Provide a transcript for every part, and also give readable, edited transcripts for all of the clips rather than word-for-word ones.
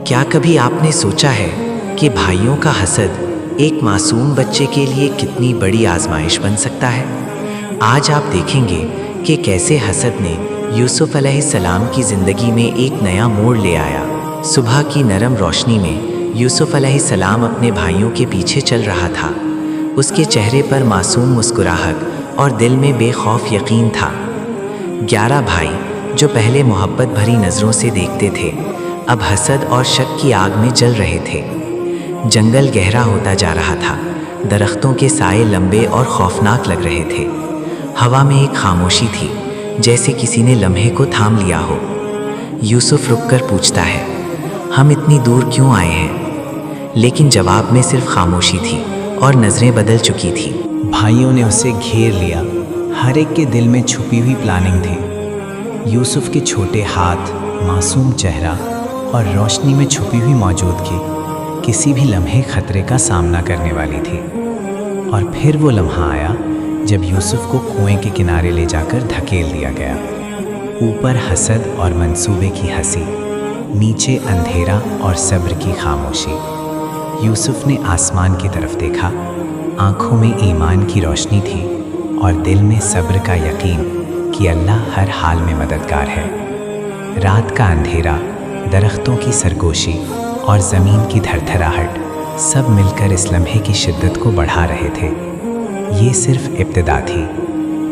کیا کبھی آپ نے سوچا ہے کہ بھائیوں کا حسد ایک معصوم بچے کے لیے کتنی بڑی آزمائش بن سکتا ہے؟ آج آپ دیکھیں گے کہ کیسے حسد نے یوسف علیہ السلام کی زندگی میں ایک نیا موڑ لے آیا۔ صبح کی نرم روشنی میں یوسف علیہ السلام اپنے بھائیوں کے پیچھے چل رہا تھا۔ اس کے چہرے پر معصوم مسکراہٹ اور دل میں بے خوف یقین تھا۔ 11 بھائی جو پہلے محبت بھری نظروں سے دیکھتے تھے، اب حسد اور شک کی آگ میں جل رہے تھے۔ جنگل گہرا ہوتا جا رہا تھا، درختوں کے سائے لمبے اور خوفناک لگ رہے تھے۔ ہوا میں ایک خاموشی تھی، جیسے کسی نے لمحے کو تھام لیا ہو۔ یوسف رک کر پوچھتا ہے، ہم اتنی دور کیوں آئے ہیں؟ لیکن جواب میں صرف خاموشی تھی اور نظریں بدل چکی تھی۔ بھائیوں نے اسے گھیر لیا، ہر ایک کے دل میں چھپی ہوئی پلاننگ تھی۔ یوسف کے چھوٹے ہاتھ، معصوم چہرہ اور روشنی میں چھپی ہوئی موجودگی کسی بھی لمحے خطرے کا سامنا کرنے والی تھی۔ اور پھر وہ لمحہ آیا جب یوسف کو کنویں کے کنارے لے جا کر دھکیل دیا گیا۔ اوپر حسد اور منصوبے کی ہنسی، نیچے اندھیرا اور صبر کی خاموشی۔ یوسف نے آسمان کی طرف دیکھا، آنکھوں میں ایمان کی روشنی تھی اور دل میں صبر کا یقین کہ اللہ ہر حال میں مددگار ہے۔ رات کا اندھیرا، درختوں کی سرگوشی اور زمین کی دھڑدھڑاہٹ سب مل کر اس لمحے کی شدت کو بڑھا رہے تھے۔ یہ صرف ابتدا تھی۔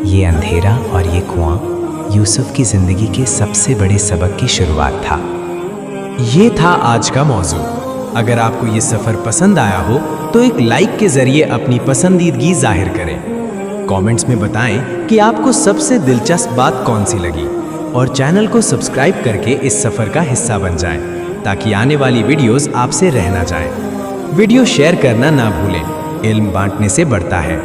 یہ اندھیرا اور یہ کنواں یوسف کی زندگی کے سب سے بڑے سبق کی شروعات تھا۔ یہ تھا آج کا موضوع۔ اگر آپ کو یہ سفر پسند آیا ہو تو ایک لائک کے ذریعے اپنی پسندیدگی ظاہر کریں۔ کامنٹس میں بتائیں کہ آپ کو سب سے دلچسپ بات کون سی لگی، اور چینل کو سبسکرائب کر کے اس سفر کا حصہ بن جائیں تاکہ آنے والی ویڈیوز آپ سے رہ نہ جائیں۔ ویڈیو شیئر کرنا نہ بھولیں، علم بانٹنے سے بڑھتا ہے۔